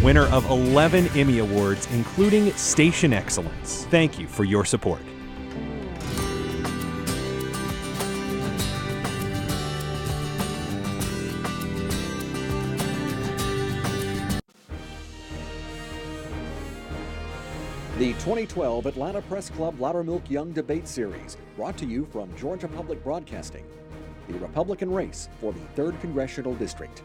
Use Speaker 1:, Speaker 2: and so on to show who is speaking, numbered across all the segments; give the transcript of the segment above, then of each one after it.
Speaker 1: winner of 11 Emmy Awards, including Station Excellence. Thank you for your support.
Speaker 2: The 2012 Atlanta Press Club Loudermilk Young Debate Series, brought to you from Georgia Public Broadcasting. The Republican race for the 3rd Congressional District.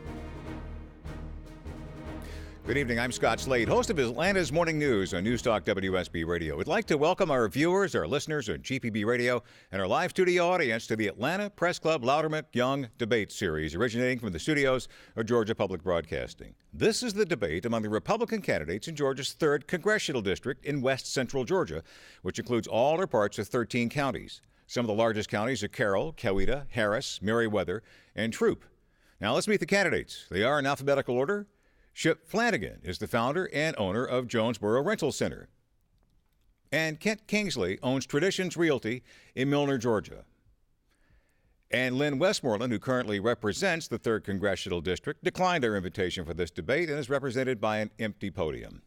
Speaker 3: Good evening, I'm Scott Slade, host of Atlanta's Morning News on Newstalk WSB Radio. We'd like to welcome our viewers, our listeners on GPB Radio, and our live studio audience to the Atlanta Press Club Loudermilk Young Debate Series, originating from the studios of Georgia Public Broadcasting. This is the debate among the Republican candidates in Georgia's 3rd Congressional District in west central Georgia, which includes all or parts of 13 counties. Some of the largest counties are Carroll, Coweta, Harris, Meriwether, and Troup. Now let's meet the candidates. They are in alphabetical order. Chip Flanegan is the founder and owner of Jonesboro Rental Center. And Kent Kingsley owns Traditions Realty in Milner, Georgia. And Lynn Westmoreland, who currently represents the 3rd Congressional District, declined our invitation for this debate and is represented by an empty podium.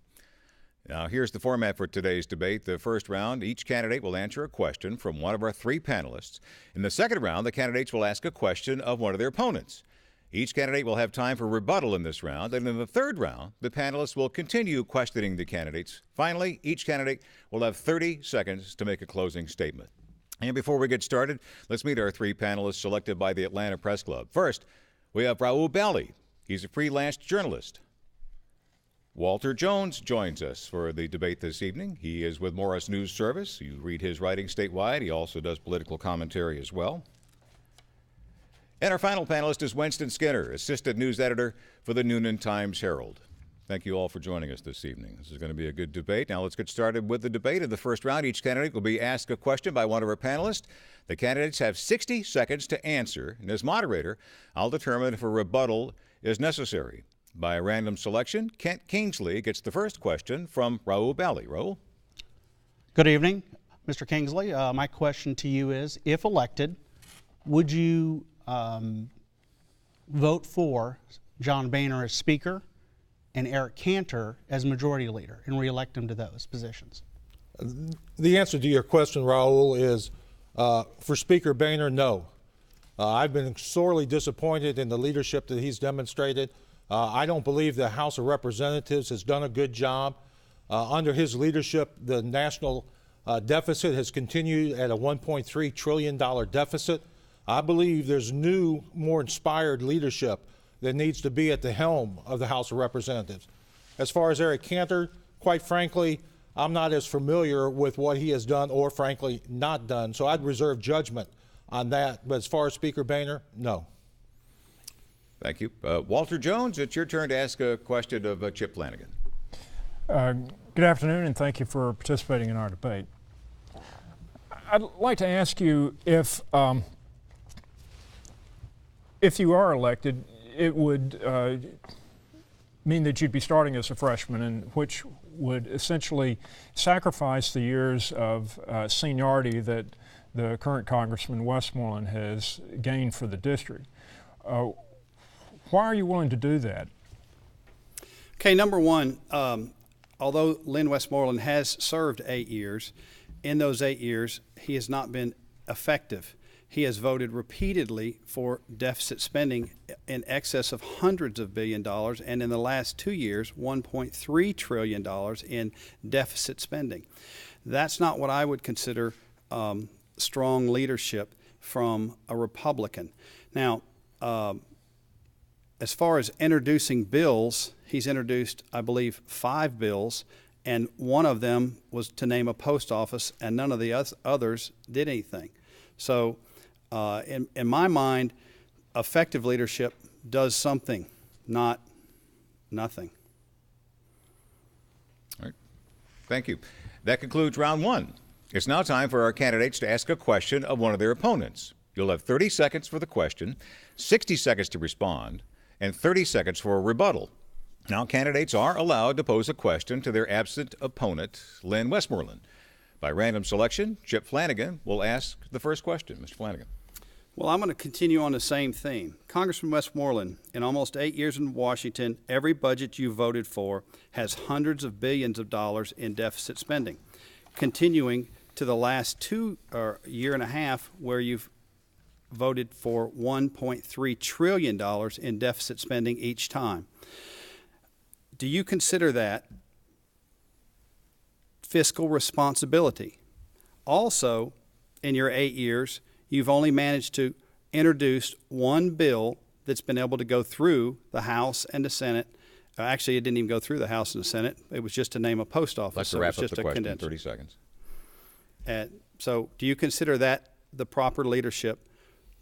Speaker 3: Now, here's the format for today's debate. The first round, each candidate will answer a question from one of our 3 panelists. In the second round, the candidates will ask a question of one of their opponents. Each candidate will have time for rebuttal in this round, and in the third round, the panelists will continue questioning the candidates. Finally, each candidate will have 30 seconds to make a closing statement. And before we get started, let's meet our 3 panelists selected by the Atlanta Press Club. First, we have Raul Bally. He's a freelance journalist. Walter Jones joins us for the debate this evening. He is with Morris News Service. You read his writing statewide. He also does political commentary as well. And our final panelist is Winston Skinner, assistant news editor for the Noonan Times-Herald. Thank you all for joining us this evening. This is going to be a good debate. Now let's get started with the debate. In the first round, each candidate will be asked a question by one of our panelists. The candidates have 60 seconds to answer, and as moderator, I'll determine if a rebuttal is necessary. By a random selection, Kent Kingsley gets the first question from Raul Bally. Raul?
Speaker 4: Good evening, Mr. Kingsley. My question to you is, if elected, would you vote for John Boehner as Speaker and Eric Cantor as Majority Leader and reelect them to those positions?
Speaker 5: The answer to your question, Raul, is for Speaker Boehner, no. I've been sorely disappointed in the leadership that he's demonstrated. I don't believe the House of Representatives has done a good job. Under his leadership, the national deficit has continued at a $1.3 trillion deficit. I believe there's new, more inspired leadership that needs to be at the helm of the House of Representatives. As far as Eric Cantor, quite frankly, I'm not as familiar with what he has done or, frankly, not done, so I'd reserve judgment on that. But as far as Speaker Boehner, no.
Speaker 3: Thank you. Walter Jones, it's your turn to ask a question of Chip Flanegan.
Speaker 6: Good afternoon, and thank you for participating in our debate. I'd like to ask you if you are elected, it would mean that you'd be starting as a freshman, and which would essentially sacrifice the years of seniority that the current Congressman Westmoreland has gained for the district. Why are you willing to do that?
Speaker 4: Okay, number one, although Lynn Westmoreland has served 8 years, in those 8 years, he has not been effective. He has voted repeatedly for deficit spending in excess of hundreds of billion dollars, and in the last 2 years, $1.3 trillion in deficit spending. That's not what I would consider strong leadership from a Republican. Now, as far as introducing bills, he's introduced, I believe, 5 bills, and one of them was to name a post office, and none of the others did anything. So, in my mind, effective leadership does something, not nothing.
Speaker 3: All right. Thank you. That concludes round one. It's now time for our candidates to ask a question of one of their opponents. You'll have 30 seconds for the question, 60 seconds to respond, and 30 seconds for a rebuttal. Now, candidates are allowed to pose a question to their absent opponent, Lynn Westmoreland. By random selection, Chip Flanegan will ask the first question. Mr. Flanegan.
Speaker 4: Well, I'm going to continue on the same theme. Congressman Westmoreland, in almost 8 years in Washington, every budget you voted for has hundreds of billions of dollars in deficit spending, continuing to the last year and a half where you've voted for $1.3 trillion in deficit spending each time. Do you consider that fiscal responsibility? Also, in your 8 years, you've only managed to introduce one bill that's been able to go through the House and the Senate. Actually, it didn't even go through the House and the Senate. It was just to name a post office.
Speaker 3: Let's wrap up the question in 30 seconds.
Speaker 4: So do you consider that the proper leadership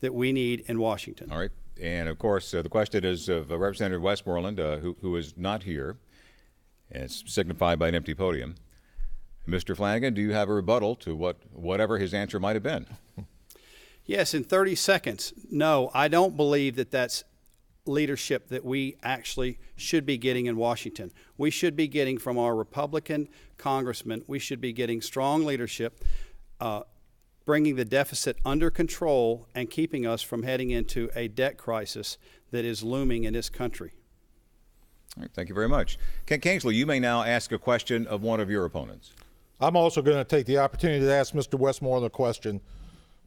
Speaker 4: that we need in Washington?
Speaker 3: All right. And, of course, the question is of Representative Westmoreland, who is not here, and it's signified by an empty podium. Mr. Flanegan, do you have a rebuttal to whatever his answer might have been?
Speaker 4: Yes, in 30 seconds. No, I don't believe that that's leadership that we actually should be getting in Washington. We should be getting from our Republican congressmen, we should be getting strong leadership, bringing the deficit under control and keeping us from heading into a debt crisis that is looming in this country.
Speaker 3: All right, thank you very much. Kingsley, you may now ask a question of one of your opponents.
Speaker 5: I'm also going to take the opportunity to ask Mr. Westmoreland a question.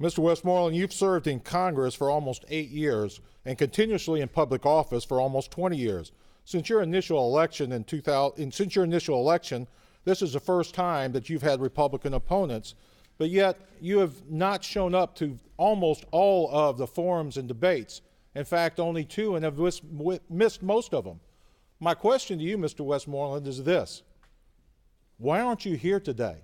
Speaker 5: Mr. Westmoreland, you've served in Congress for almost 8 years and continuously in public office for almost 20 years. Since your initial election this is the first time that you've had Republican opponents, but yet you have not shown up to almost all of the forums and debates. In fact, only 2, and have missed most of them. My question to you, Mr. Westmoreland, is this. Why aren't you here today?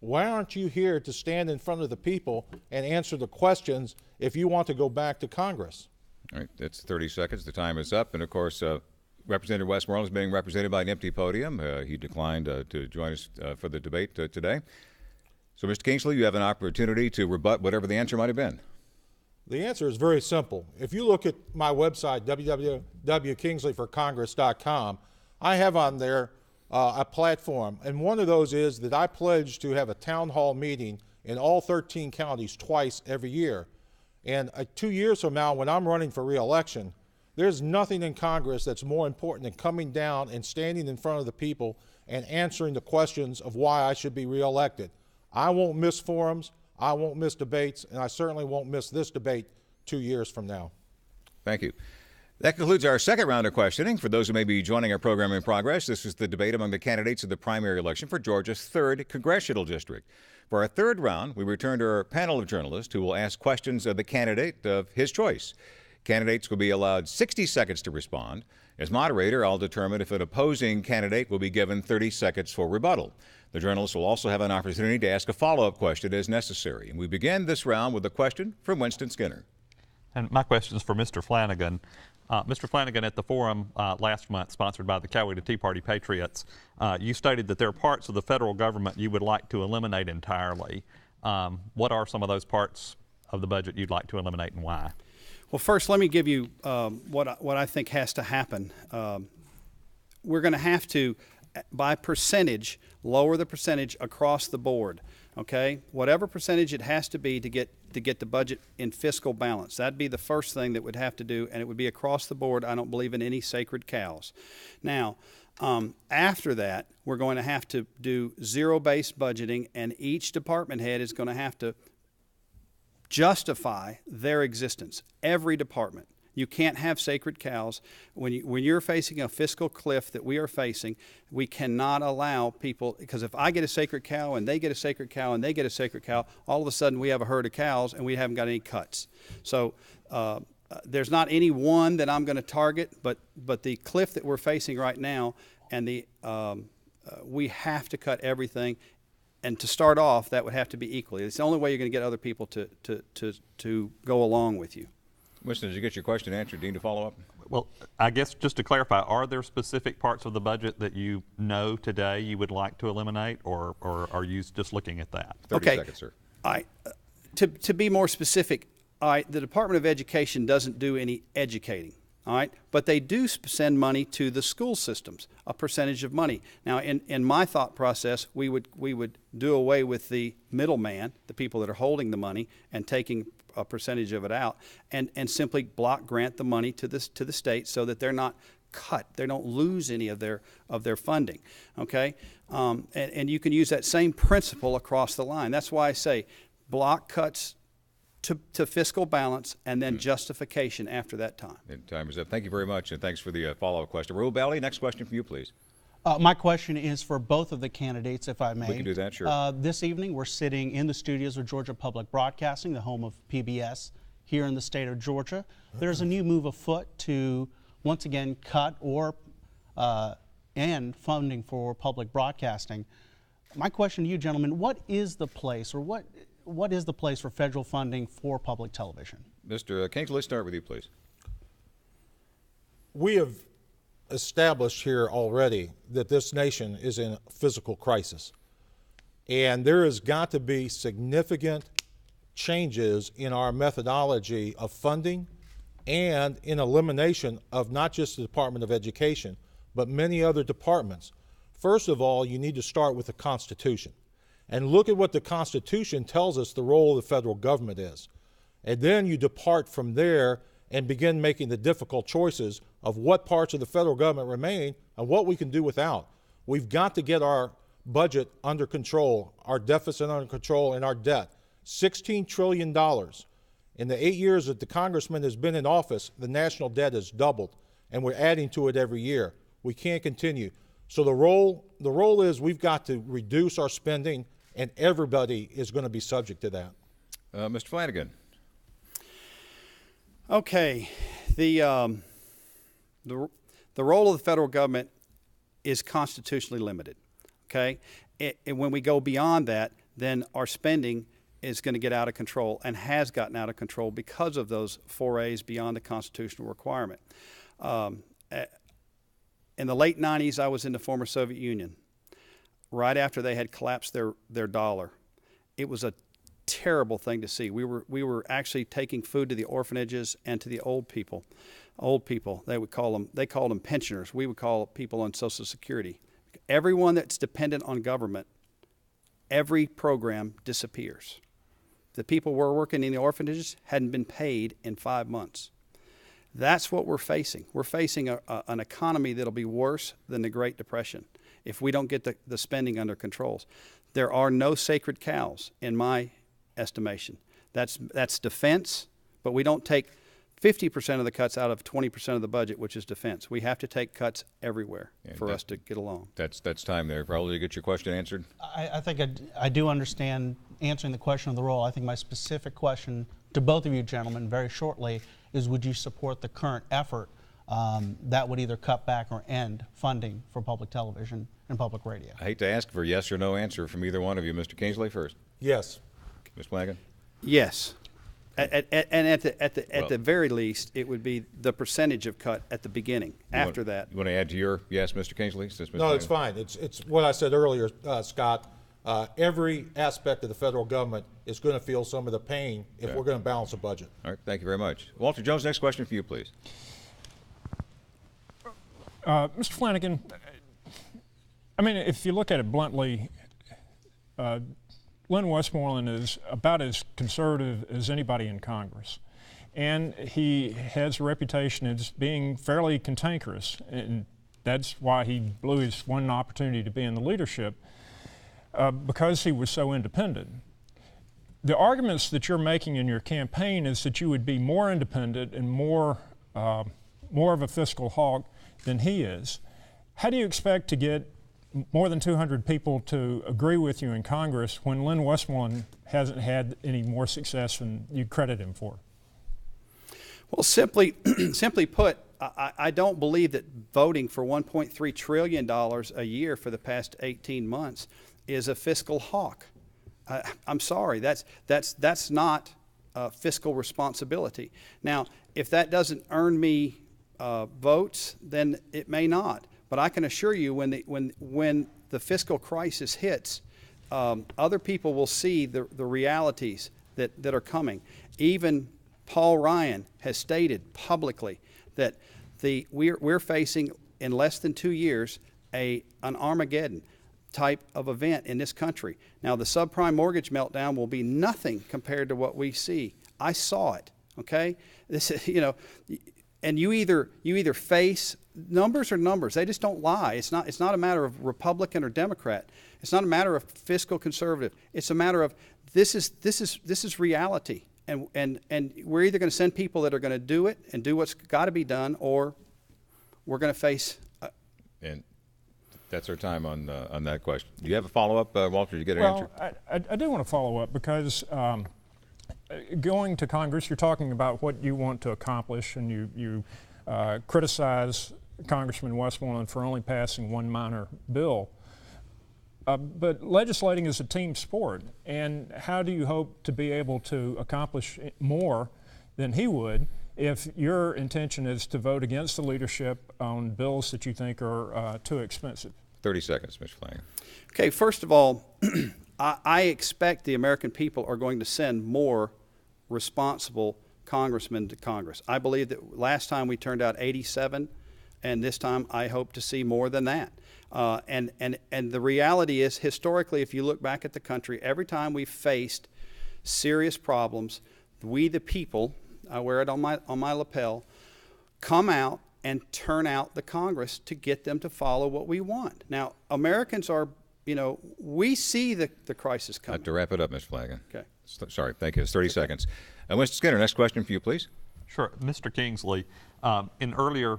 Speaker 5: Why aren't you here to stand in front of the people and answer the questions if you want to go back to Congress?
Speaker 3: All right, that's 30 seconds. The time is up. And, of course, Representative Westmoreland is being represented by an empty podium. He declined to join us for the debate today. So, Mr. Kingsley, you have an opportunity to rebut whatever the answer might have been.
Speaker 5: The answer is very simple. If you look at my website, www.kingsleyforcongress.com, I have on there a platform, and one of those is that I pledge to have a town hall meeting in all 13 counties twice every year. And 2 years from now, when I'm running for re-election, there's nothing in Congress that's more important than coming down and standing in front of the people and answering the questions of why I should be re-elected. I won't miss forums, I won't miss debates, and I certainly won't miss this debate 2 years from now.
Speaker 3: Thank you. That concludes our second round of questioning. For those who may be joining our program in progress, this is the debate among the candidates of the primary election for Georgia's 3rd Congressional District. For our third round, we return to our panel of journalists who will ask questions of the candidate of his choice. Candidates will be allowed 60 seconds to respond. As moderator, I'll determine if an opposing candidate will be given 30 seconds for rebuttal. The journalists will also have an opportunity to ask a follow-up question as necessary. And we begin this round with a question from Winston Skinner.
Speaker 7: And my question is for Mr. Flanegan. Mr. Flanegan, at the forum last month, sponsored by the Coweta Tea Party Patriots, you stated that there are parts of the federal government you would like to eliminate entirely. What are some of those parts of the budget you'd like to eliminate and why?
Speaker 4: Well, first, let me give you what I think has to happen. We're going to have to, by percentage, lower the percentage across the board. Okay, whatever percentage it has to be to get the budget in fiscal balance. That'd be the first thing that we'd have to do, and it would be across the board. I don't believe in any sacred cows. Now, after that, we're going to have to do zero-based budgeting, and each department head is going to have to justify their existence. Every department. You can't have sacred cows. When you're facing a fiscal cliff that we are facing, we cannot allow people, because if I get a sacred cow and they get a sacred cow and they get a sacred cow, all of a sudden we have a herd of cows and we haven't got any cuts. So there's not any one that I'm going to target, but the cliff that we're facing right now, and we have to cut everything. And to start off, that would have to be equally. It's the only way you're going to get other people to go along with you.
Speaker 3: Winston, did you get your question answered? Dean, to follow up?
Speaker 7: Well, I guess just to clarify, are there specific parts of the budget that you know today you would like to eliminate, or are you just looking at that?
Speaker 3: 30 seconds, sir.
Speaker 4: To be more specific, the Department of Education doesn't do any educating. All right, but they do send money to the school systems, a percentage of money. Now, in my thought process, we would do away with the middleman, the people that are holding the money and taking a percentage of it out, and simply block grant the money to the state so that they're not cut, they don't lose any of their funding. Okay, and you can use that same principle across the line. That's why I say block cuts to fiscal balance, and then justification after that time.
Speaker 3: And time is up. Thank you very much, and thanks for the follow-up question. Raul Bally, next question for you, please.
Speaker 8: My question is for both of the candidates, if I may.
Speaker 3: We can do that, sure.
Speaker 8: This evening, we're sitting in the studios of Georgia Public Broadcasting, the home of PBS here in the state of Georgia. There's a new move afoot to once again cut or end funding for public broadcasting. My question to you, gentlemen, what is the place, or what is the place for federal funding for public television?
Speaker 3: Mr. Kingsley, let's start with you, please.
Speaker 5: We have established here already that this nation is in a physical crisis. And there has got to be significant changes in our methodology of funding and in elimination of not just the Department of Education, but many other departments. First of all, you need to start with the Constitution and look at what the Constitution tells us the role of the federal government is. And then you depart from there and begin making the difficult choices of what parts of the federal government remain and what we can do without. We've got to get our budget under control, our deficit under control, and our debt. $16 trillion. In the 8 years that the congressman has been in office, the national debt has doubled, and we're adding to it every year. We can't continue. So the role is we've got to reduce our spending, and everybody is going to be subject to that.
Speaker 3: Mr. Flanegan.
Speaker 4: Okay, the role of the federal government is constitutionally limited. Okay, and when we go beyond that, then our spending is going to get out of control and has gotten out of control because of those forays beyond the constitutional requirement. In the late 90s, I was in the former Soviet Union. Right after they had collapsed their dollar, it was a terrible thing to see. We were actually taking food to the orphanages and to the old people. They called them pensioners. We would call people on Social Security. Everyone that's dependent on government, every program disappears. The people who were working in the orphanages hadn't been paid in 5 months. That's what we're facing. We're facing an economy that'll be worse than the Great Depression if we don't get the spending under controls. There are no sacred cows, in my estimation. That's defense, but we don't take 50% of the cuts out of 20% of the budget, which is defense. We have to take cuts everywhere for us to get along. That's
Speaker 3: time there. Raul, did you get your question answered?
Speaker 8: I think I do understand answering the question of the role. I think my specific question to both of you gentlemen very shortly is, would you support the current effort that would either cut back or end funding for public television and public radio?
Speaker 3: I hate to ask for a yes or no answer from either one of you. Mr. Kingsley first.
Speaker 5: Yes.
Speaker 3: Ms. Flanegan?
Speaker 4: Yes. And at the very least, it would be the percentage of cut at the beginning. After that.
Speaker 3: You want to add to your yes, Mr. Kingsley?
Speaker 5: No, it's fine. It's what I said earlier, Scott. Every aspect of the federal government is going to feel some of the pain if we're going to balance a budget.
Speaker 3: All right, thank you very much. Walter Jones, next question for you, please.
Speaker 6: Mr. Flanegan, I mean, if you look at it bluntly, Lynn Westmoreland is about as conservative as anybody in Congress. And he has a reputation as being fairly cantankerous, and that's why he blew his one opportunity to be in the leadership, because he was so independent. The arguments that you're making in your campaign is that you would be more independent and more of a fiscal hawk than he is. How do you expect to get more than 200 people to agree with you in Congress when Lynn Westmoreland hasn't had any more success than you credit him for?
Speaker 4: Well, simply put, I don't believe that voting for $1.3 trillion a year for the past 18 months is a fiscal hawk. I'm sorry, that's not fiscal responsibility. Now, if that doesn't earn me votes, then it may not. But I can assure you, when the fiscal crisis hits, other people will see the realities that are coming. Even Paul Ryan has stated publicly that we're facing in less than 2 years an Armageddon type of event in this country. Now, the subprime mortgage meltdown will be nothing compared to what we see. I saw it. Okay, this is, and you either face numbers or numbers. They just don't lie. It's not a matter of Republican or Democrat. It's not a matter of fiscal conservative. It's a matter of this is reality. And we're either going to send people that are going to do it and do what's got to be done, or we're going to face.
Speaker 3: And that's our time on that question. Do you have a follow-up, Walter? Did you get an answer?
Speaker 6: I do want to follow up because going to Congress, you're talking about what you want to accomplish, and you criticize Congressman Westmoreland for only passing one minor bill. But legislating is a team sport, and how do you hope to be able to accomplish more than he would if your intention is to vote against the leadership on bills that you think are too expensive?
Speaker 3: 30 seconds, Mr. Flanegan.
Speaker 4: Okay, first of all, I expect the American people are going to send more responsible congressmen to Congress. I believe that last time we turned out 87, and this time I hope to see more than that. And the reality is, historically, if you look back at the country, every time we've faced serious problems, we the people, I wear it on my lapel, come out and turn out the Congress to get them to follow what we want. Now, Americans are, we see the crisis coming.
Speaker 3: To wrap it up, Mr. Flanegan.
Speaker 4: Okay.
Speaker 3: Sorry, thank you. It's 30 seconds. Mr. Skinner, next question for you, please.
Speaker 7: Sure. Mr. Kingsley, in earlier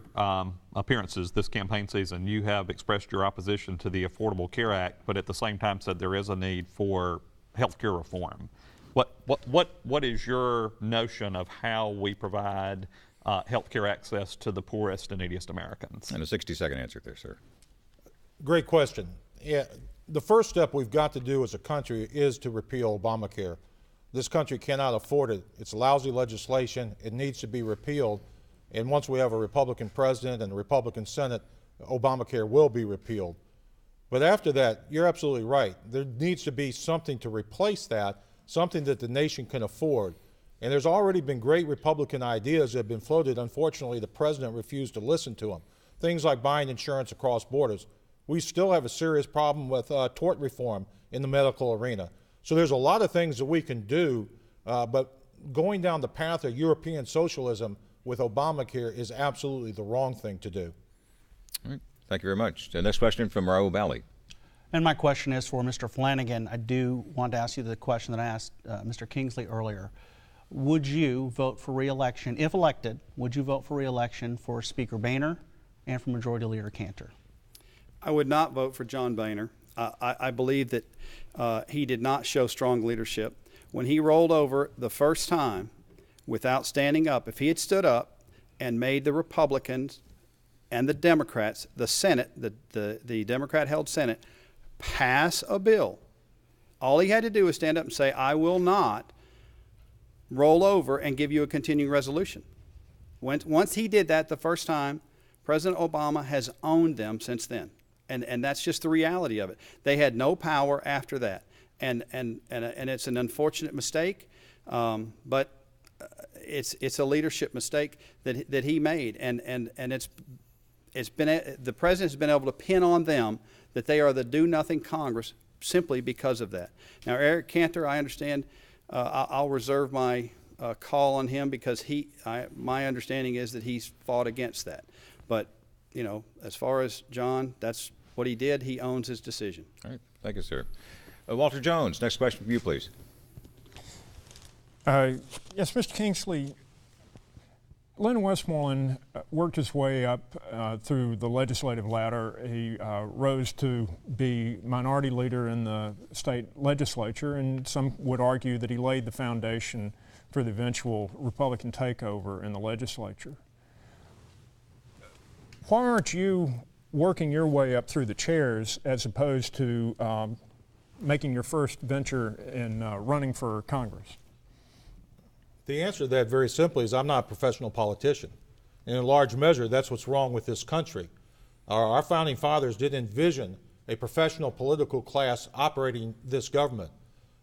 Speaker 7: appearances this campaign season, you have expressed your opposition to the Affordable Care Act, but at the same time said there is a need for health care reform. What is your notion of how we provide health care access to the poorest and neediest Americans?
Speaker 3: And a 60-second answer there, sir.
Speaker 5: Great question. Yeah, the first step we've got to do as a country is to repeal Obamacare. This country cannot afford it. It's lousy legislation. It needs to be repealed. And once we have a Republican president and a Republican Senate, Obamacare will be repealed. But after that, you're absolutely right. There needs to be something to replace that, something that the nation can afford. And there's already been great Republican ideas that have been floated. Unfortunately, the president refused to listen to them. Things like buying insurance across borders. We still have a serious problem with tort reform in the medical arena. So there's a lot of things that we can do, but going down the path of European socialism with Obamacare is absolutely the wrong thing to do.
Speaker 3: All right. Thank you very much. The next question from Raul Bally.
Speaker 8: And my question is for Mr. Flanegan. I do want to ask you the question that I asked Mr. Kingsley earlier. Would you vote for re-election, if elected, would you vote for re-election for Speaker Boehner and for Majority Leader Cantor?
Speaker 4: I would not vote for John Boehner. I believe that he did not show strong leadership. When he rolled over the first time without standing up, if he had stood up and made the Republicans and the Democrats, the Senate, the Democrat-held Senate, pass a bill, all he had to do was stand up and say, I will not roll over and give you a continuing resolution. Once he did that the first time, President Obama has owned them since then. And that's just the reality of it. They had no power after that, and it's an unfortunate mistake, but it's a leadership mistake that he made, and it's been the president has been able to pin on them that they are the do-nothing Congress simply because of that. Now, Eric Cantor, I understand. I'll reserve my call on him because my understanding is that he's fought against that, but. As far as John, that's what he did. He owns his decision.
Speaker 3: All right. Thank you, sir. Walter Jones, next question for you, please.
Speaker 6: Yes, Mr. Kingsley, Lynn Westmoreland worked his way up through the legislative ladder. He rose to be minority leader in the state legislature, and some would argue that he laid the foundation for the eventual Republican takeover in the legislature. Why aren't you working your way up through the chairs as opposed to making your first venture in running for Congress?
Speaker 5: The answer to that very simply is I'm not a professional politician. And in large measure, that's what's wrong with this country. Our founding fathers didn't envision a professional political class operating this government.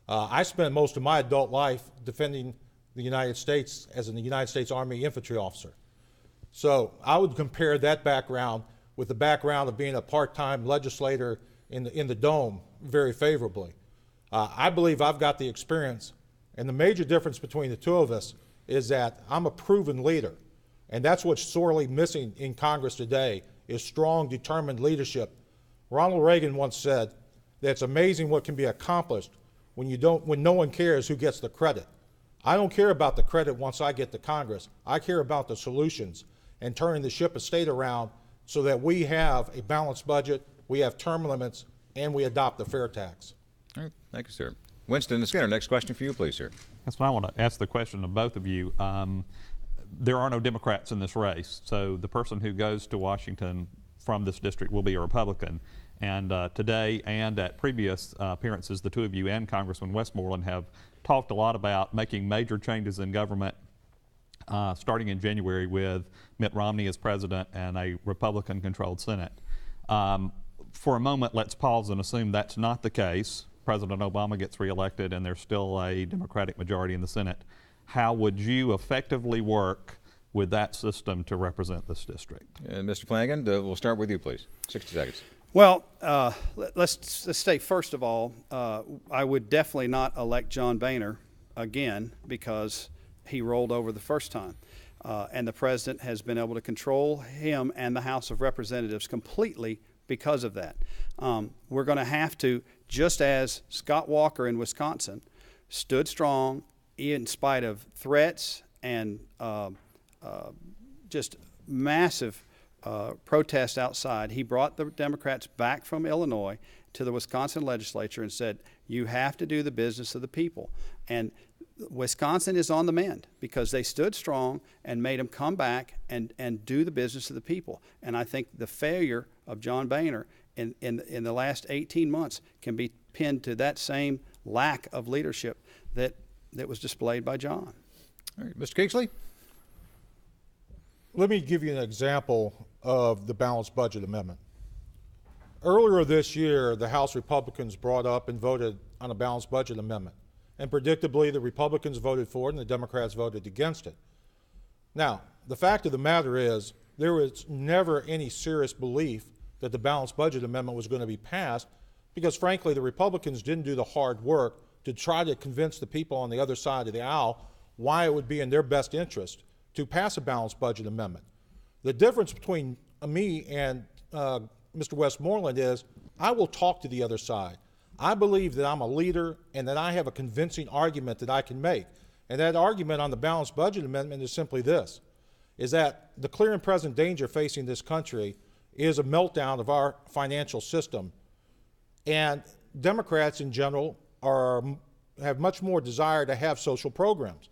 Speaker 5: I spent most of my adult life defending the United States as a United States Army infantry officer. So I would compare that background with the background of being a part-time legislator in the Dome very favorably. I believe I've got the experience, and the major difference between the two of us is that I'm a proven leader, and that's what's sorely missing in Congress today is strong, determined leadership. Ronald Reagan once said that it's amazing what can be accomplished when no one cares who gets the credit. I don't care about the credit once I get to Congress. I care about the solutions and turning the ship of state around so that we have a balanced budget, we have term limits, and we adopt the fair tax.
Speaker 3: All right, thank you, sir. Winston Skinner, next question for you, please, sir.
Speaker 7: That's what I want to ask the question of both of you. There are no Democrats in this race, so the person who goes to Washington from this district will be a Republican. And today and at previous appearances, the two of you and Congressman Westmoreland have talked a lot about making major changes in government starting in January with Mitt Romney as president and a Republican-controlled Senate. For a moment, let's pause and assume that's not the case. President Obama gets reelected and there's still a Democratic majority in the Senate. How would you effectively work with that system to represent this district?
Speaker 3: Mr. Flanegan, we'll start with you, please. 60 seconds.
Speaker 4: Well, let's state first of all, I would definitely not elect John Boehner again because he rolled over the first time. And the president has been able to control him and the House of Representatives completely because of that. We're going to have to, just as Scott Walker in Wisconsin stood strong in spite of threats and just massive protest outside. He brought the Democrats back from Illinois to the Wisconsin legislature and said, you have to do the business of the people. And Wisconsin is on the mend because they stood strong and made them come back and do the business of the people. And I think the failure of John Boehner in the last 18 months can be pinned to that same lack of leadership that was displayed by John.
Speaker 3: All right, Mr. Kingsley?
Speaker 5: Let me give you an example of the balanced budget amendment. Earlier this year, the House Republicans brought up and voted on a balanced budget amendment. And predictably, the Republicans voted for it and the Democrats voted against it. Now, the fact of the matter is, there was never any serious belief that the balanced budget amendment was going to be passed because, frankly, the Republicans didn't do the hard work to try to convince the people on the other side of the aisle why it would be in their best interest to pass a balanced budget amendment. The difference between me and Mr. Westmoreland is I will talk to the other side. I believe that I'm a leader and that I have a convincing argument that I can make. And that argument on the balanced budget amendment is simply this, is that the clear and present danger facing this country is a meltdown of our financial system. And Democrats in general have much more desire to have social programs.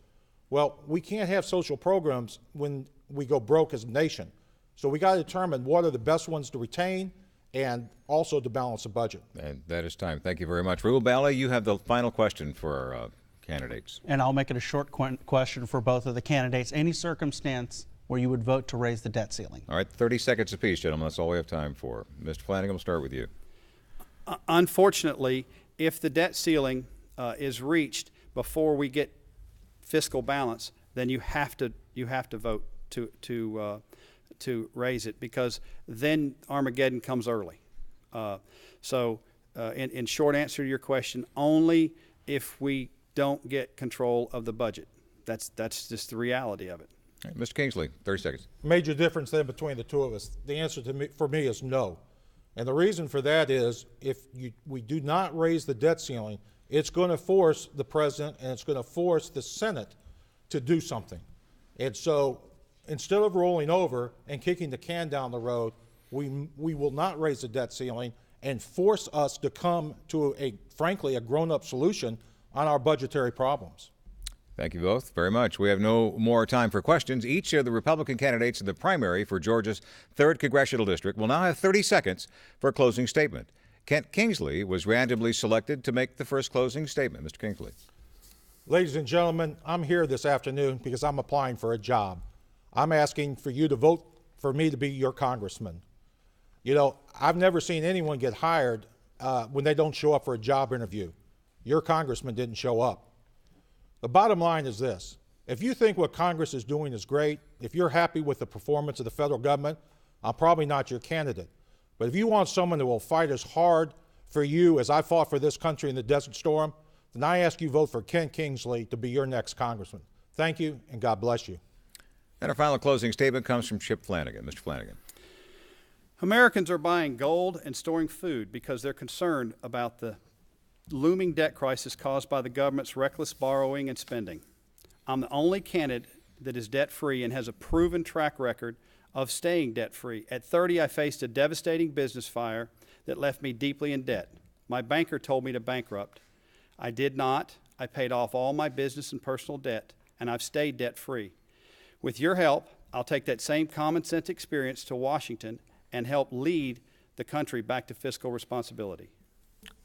Speaker 5: Well, we can't have social programs when we go broke as a nation. So we got to determine what are the best ones to retain and also to balance the budget.
Speaker 3: And that is time. Thank you very much. Raul Bally, you have the final question for our candidates.
Speaker 8: And I'll make it a short question for both of the candidates. Any circumstance where you would vote to raise the debt ceiling?
Speaker 3: All right, 30 seconds apiece, gentlemen. That's all we have time for. Mr. Flanegan, we'll start with you.
Speaker 4: Unfortunately, if the debt ceiling is reached before we get fiscal balance, then you have to vote to raise it because then Armageddon comes early. In short answer to your question, only if we don't get control of the budget. That's just the reality of it.
Speaker 3: All right, Mr. Kingsley, 30 seconds.
Speaker 5: Major difference then between the two of us. The answer for me is no. And the reason for that is if we do not raise the debt ceiling, it's going to force the president and it's going to force the Senate to do something. And so instead of rolling over and kicking the can down the road, we will not raise the debt ceiling and force us to come to frankly, a grown-up solution on our budgetary problems.
Speaker 3: Thank you both very much. We have no more time for questions. Each of the Republican candidates in the primary for Georgia's 3rd Congressional District will now have 30 seconds for a closing statement. Kent Kingsley was randomly selected to make the first closing statement. Mr. Kingsley.
Speaker 5: Ladies and gentlemen, I'm here this afternoon because I'm applying for a job. I'm asking for you to vote for me to be your congressman. You know, I've never seen anyone get hired when they don't show up for a job interview. Your congressman didn't show up. The bottom line is this. If you think what Congress is doing is great, if you're happy with the performance of the federal government, I'm probably not your candidate. But if you want someone that will fight as hard for you as I fought for this country in the Desert Storm, then I ask you vote for Ken Kingsley to be your next congressman. Thank you, and God bless you.
Speaker 3: And our final closing statement comes from Chip Flanegan. Mr. Flanegan.
Speaker 4: Americans are buying gold and storing food because they're concerned about the looming debt crisis caused by the government's reckless borrowing and spending. I'm the only candidate that is debt-free and has a proven track record of staying debt-free. At 30, I faced a devastating business fire that left me deeply in debt. My banker told me to bankrupt. I did not. I paid off all my business and personal debt, and I've stayed debt-free. With your help, I'll take that same common sense experience to Washington and help lead the country back to fiscal responsibility.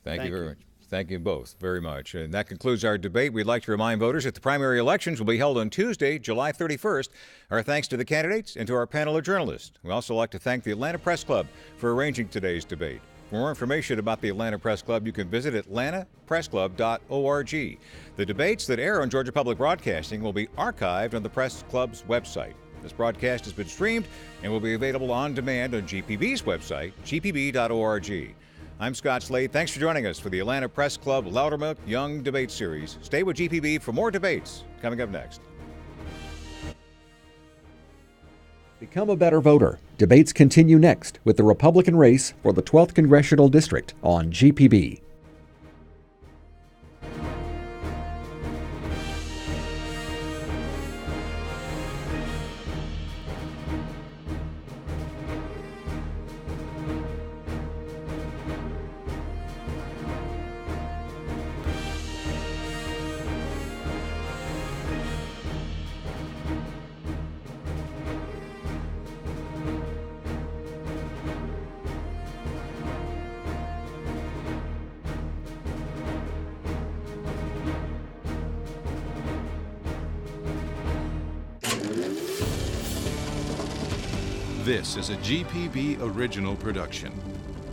Speaker 3: Thank you very much. Thank you both very much. And that concludes our debate. We'd like to remind voters that the primary elections will be held on Tuesday, July 31st. Our thanks to the candidates and to our panel of journalists. We also like to thank the Atlanta Press Club for arranging today's debate. For more information about the Atlanta Press Club, you can visit atlantapressclub.org. The debates that air on Georgia Public Broadcasting will be archived on the Press Club's website. This broadcast has been streamed and will be available on demand on GPB's website, gpb.org. I'm Scott Slade. Thanks for joining us for the Atlanta Press Club Loudermilk Young Debate Series. Stay with GPB for more debates coming up next.
Speaker 2: Become a better voter. Debates continue next with the Republican race for the 12th Congressional District on GPB.
Speaker 9: This is a GPB original production.